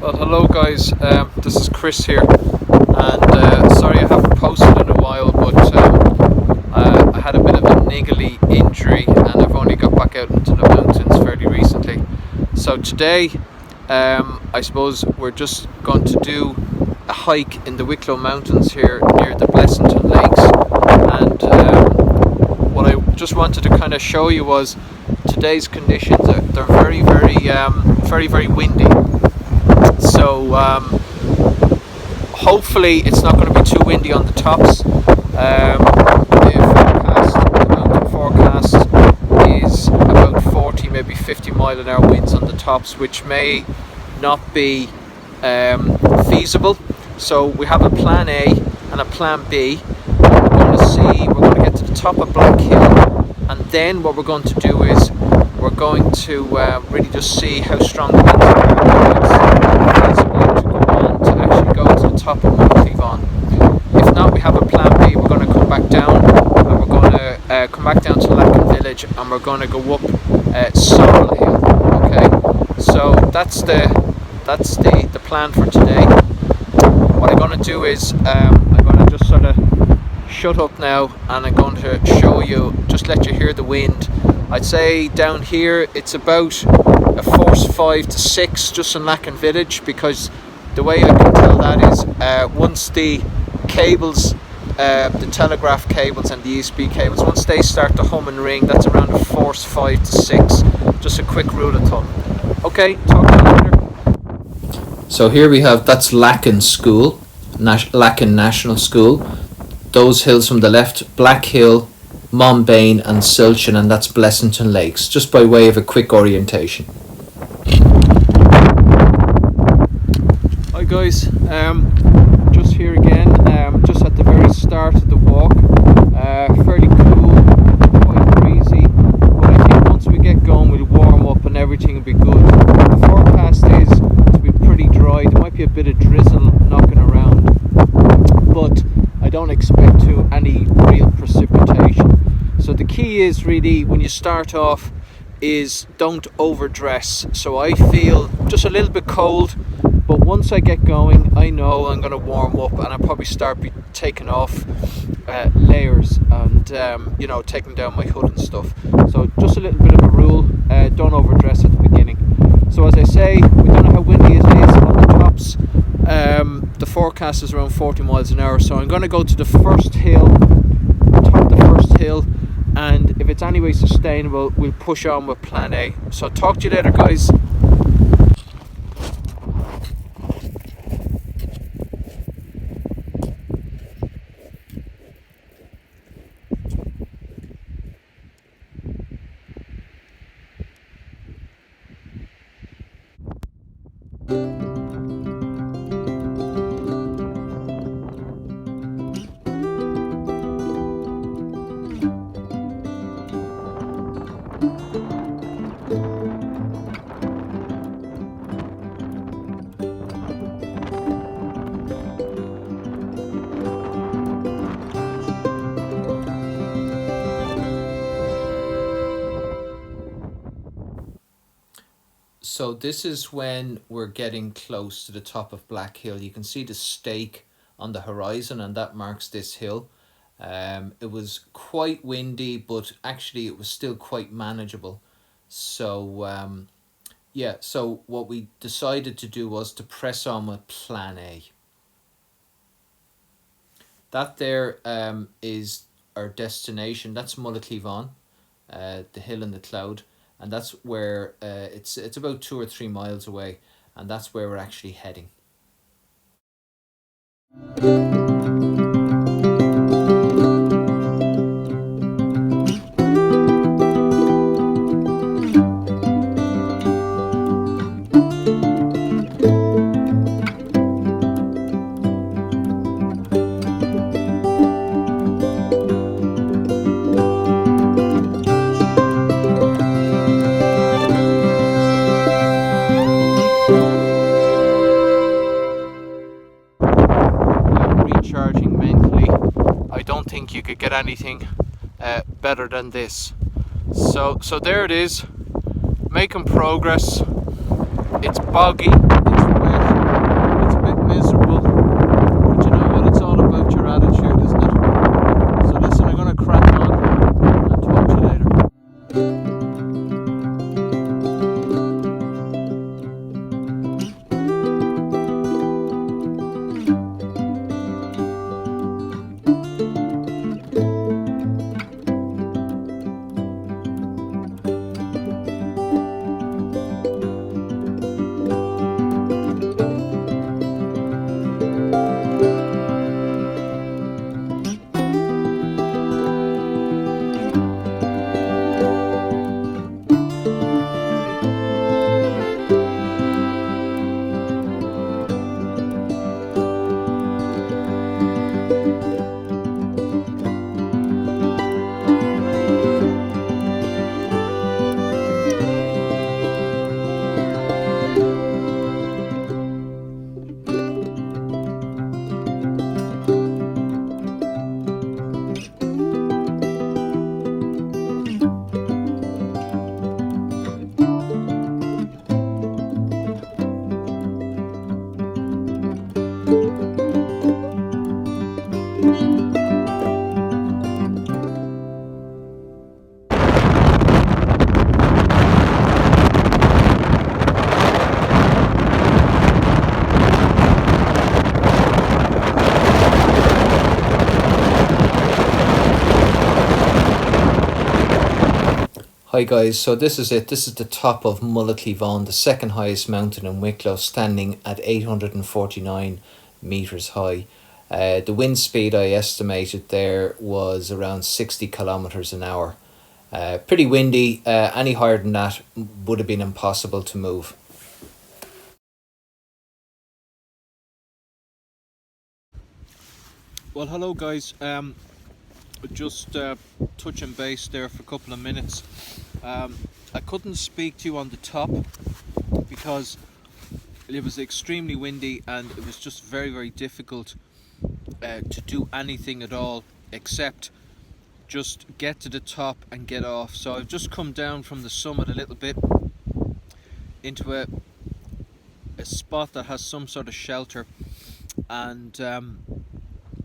Well, hello guys. This is Chris here, and sorry I haven't posted in a while, but I had a bit of a niggly injury, and I've only got back out into the mountains fairly recently. So today, I suppose we're just going to do a hike in the Wicklow Mountains here near the Blessington Lakes, and what I just wanted to kind of show you was today's conditions. They're very windy. So hopefully it's not going to be too windy on the tops. The mountain forecast is about 40, maybe 50 mile an hour winds on the tops, which may not be feasible. So we have a plan A and a plan B. We're going to get to the top of Black Hill, and then what we're going to do is we're going to really just see how strong the winds are. It's feasible to go on to actually go to the top of Mount Cleavon. If not, we have a plan B. We're going to come back down, and we're going to come back down to Lacken Village, and we're going to go up Sorrel Hill. Okay, so that's the plan for today. What I'm going to do is I'm going to just sort of shut up now, and I'm going to show you, just let you hear the wind. I'd say down here it's about a force 5 to 6 just in Lacken Village, because the way I can tell that is once the cables, the telegraph cables and the ESP cables, once they start to hum and ring, that's around a force 5 to 6. Just a quick rule of thumb. Okay, talk to you later. So here we have, that's Lacken School, Lacken National School. Those hills from the left, Black Hill, Monbane and Silchan, and that's Blessington Lakes, just by way of a quick orientation. Hi guys, just here again, just at the very start of the walk. Fairly cool, quite breezy, but I think once we get going we'll warm up and everything will be good. The forecast is to be pretty dry. There might be a bit of drizzle knocking around, but I don't expect any real precipitation. So the key is really, when you start off, is don't overdress. So I feel just a little bit cold, but once I get going, I know I'm going to warm up, and I'll probably start taking off layers and taking down my hood and stuff. So just a little bit of a rule, don't overdress at the beginning. So as I say, we don't know how windy it is on the tops. The forecast is around 40 miles an hour, so I'm going to go to the first hill, top the first hill, and if it's anyway sustainable, we'll push on with plan A. So talk to you later guys. So this is when we're getting close to the top of Black Hill. You can see the stake on the horizon, and that marks this hill. It was quite windy, but actually it was still quite manageable. So so what we decided to do was to press on with plan A. That there is our destination. That's Mulla Cleavon, the hill in the cloud. And that's where it's about 2 or 3 miles away, and that's where we're actually heading. Recharging mentally, I don't think you could get anything better than this. So there it is, making progress. It's boggy, it's wet, Hi guys, so this is it. This is the top of Mullaghly Vaughan, the second highest mountain in Wicklow, standing at 849 metres high. The wind speed I estimated there was around 60 kilometres an hour. Pretty windy, any higher than that would have been impossible to move. Well, hello guys. Just touching base there for a couple of minutes. I couldn't speak to you on the top because it was extremely windy and it was just very, very difficult to do anything at all except just get to the top and get off. So I've just come down from the summit a little bit into a spot that has some sort of shelter, and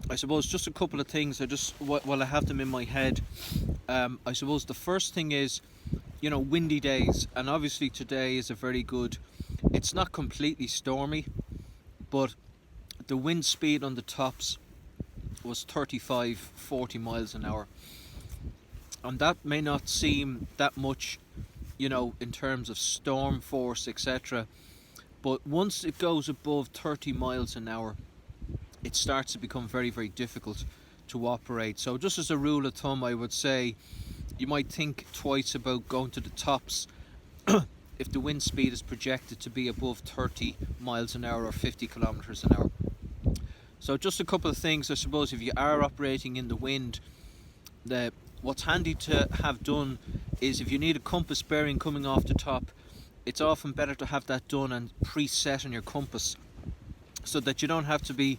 I suppose just a couple of things. While I have them in my head, I suppose the first thing is, windy days, and obviously today is a very good. It's not completely stormy, but the wind speed on the tops was 35-40 miles an hour, and that may not seem that much, in terms of storm force, etc. But once it goes above 30 miles an hour, it starts to become very, very difficult to operate. So just as a rule of thumb, I would say you might think twice about going to the tops if the wind speed is projected to be above 30 miles an hour or 50 kilometers an hour. So just a couple of things, I suppose. If you are operating in the wind, what's handy to have done is, if you need a compass bearing coming off the top, it's often better to have that done and preset on your compass, so that you don't have to be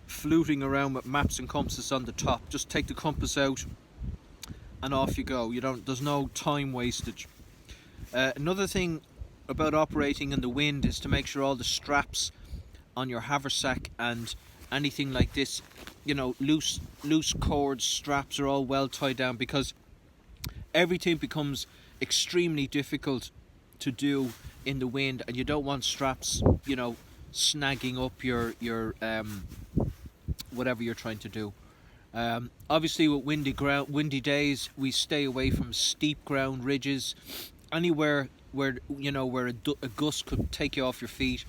fluting around with maps and compasses on the top. Just take the compass out and off you go. There's no time wastage. Another thing about operating in the wind is to make sure all the straps on your haversack and anything like this, loose cords, straps, are all well tied down, because everything becomes extremely difficult to do in the wind, and you don't want straps, snagging up your whatever you're trying to do. Obviously with windy days, we stay away from steep ground, ridges, anywhere where a gust could take you off your feet,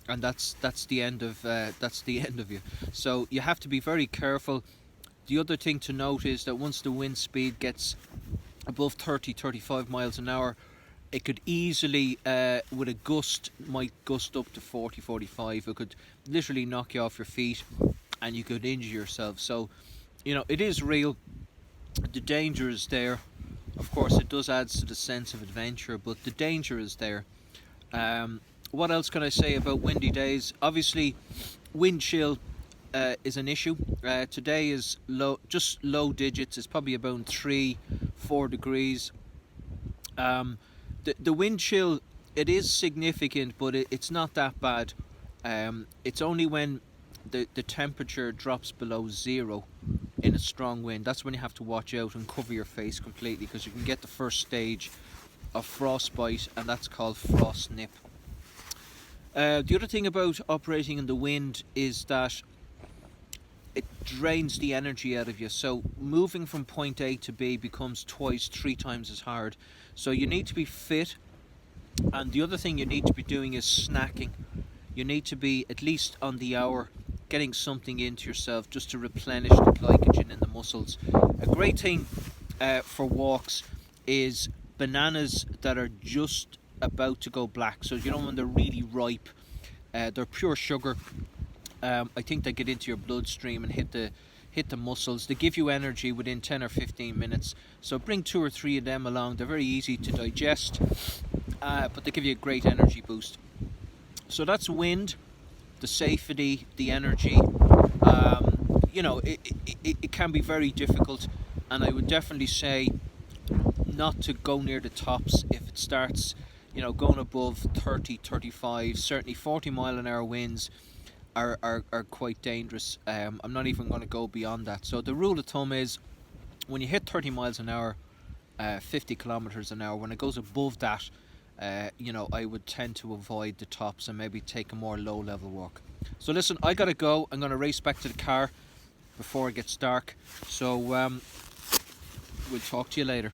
and that's the end of you. So you have to be very careful. The other thing to note is that once the wind speed gets above 30-35 miles an hour, it could easily, with a gust, might gust up to 40-45. It could literally knock you off your feet and you could injure yourself. So, it is real. The danger is there. Of course, it does add to the sense of adventure, but the danger is there. What else can I say about windy days? Obviously, wind chill is an issue. Today is just low digits. It's probably about 3-4 degrees. The wind chill, it is significant, but it's not that bad. It's only when the temperature drops below zero in a strong wind. That's when you have to watch out and cover your face completely, because you can get the first stage of frostbite, and that's called frost nip. The other thing about operating in the wind is that it drains the energy out of you. So moving from point A to B becomes 2-3 times as hard. So you need to be fit, and the other thing you need to be doing is snacking. You need to be at least on the hour getting something into yourself just to replenish the glycogen in the muscles. A great thing for walks is bananas that are just about to go black. So when they're really ripe, they're pure sugar. I think they get into your bloodstream and hit the muscles. They give you energy within 10 or 15 minutes. So bring 2 or 3 of them along. They're very easy to digest, but they give you a great energy boost. So that's wind, the safety, the energy. It can be very difficult, and I would definitely say not to go near the tops if it starts going above 30-35. Certainly 40 mile an hour winds are quite dangerous. I'm not even going to go beyond that. So the rule of thumb is, when you hit 30 miles an hour, 50 kilometers an hour, when it goes above that, I would tend to avoid the tops and maybe take a more low level walk. So listen, I gotta go. I'm gonna race back to the car before it gets dark. So we'll talk to you later.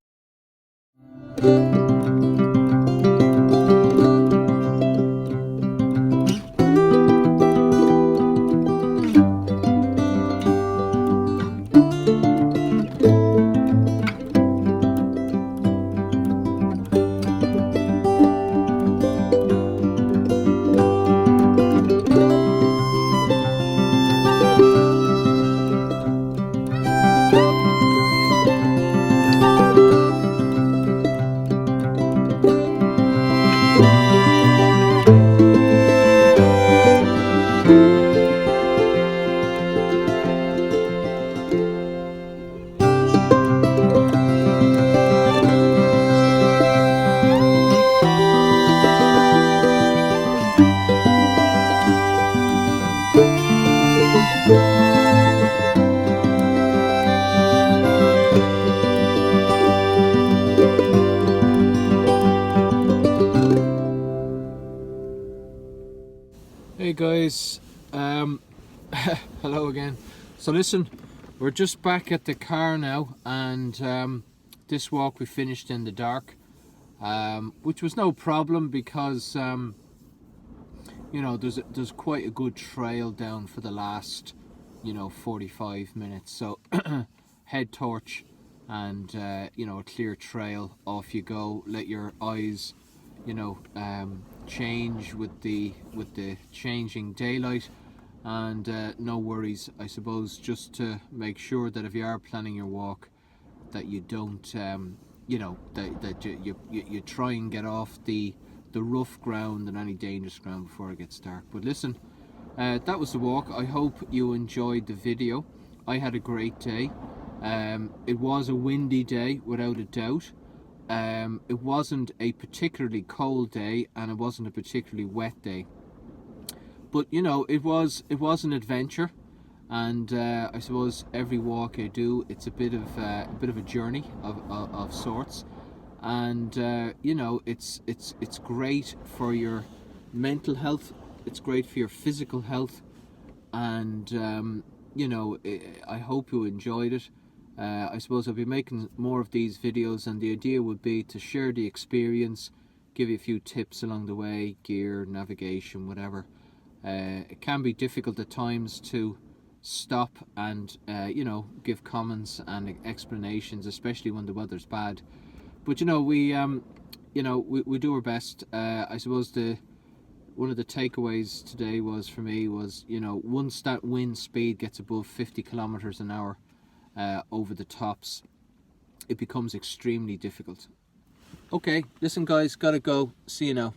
Hey guys, hello again. So listen, we're just back at the car now, and this walk we finished in the dark, which was no problem because you know, there's quite a good trail down for the last, you know, 45 minutes. So head torch and you know, a clear trail, off you go. Let your eyes, you know, change with the changing daylight, and no worries, I suppose, just to make sure that if you are planning your walk, that you don't you know, that you try and get off the rough ground and any dangerous ground before it gets dark. But listen, that was the walk. I hope you enjoyed the video. I had a great day. It was a windy day without a doubt. It wasn't a particularly cold day, and it wasn't a particularly wet day, but you know, it was an adventure. And I suppose every walk I do, it's a bit of a journey of sorts. And you know, it's great for your mental health, it's great for your physical health, and you know, I hope you enjoyed it. I suppose I'll be making more of these videos, and the idea would be to share the experience, give you a few tips along the way, gear, navigation, whatever. It can be difficult at times to stop and you know, give comments and explanations, especially when the weather's bad. But you know, we do our best. I suppose one of the takeaways today was, for me, was, you know, once that wind speed gets above 50 kilometers an hour over the tops, it becomes extremely difficult. Okay, listen guys, gotta go. See you now.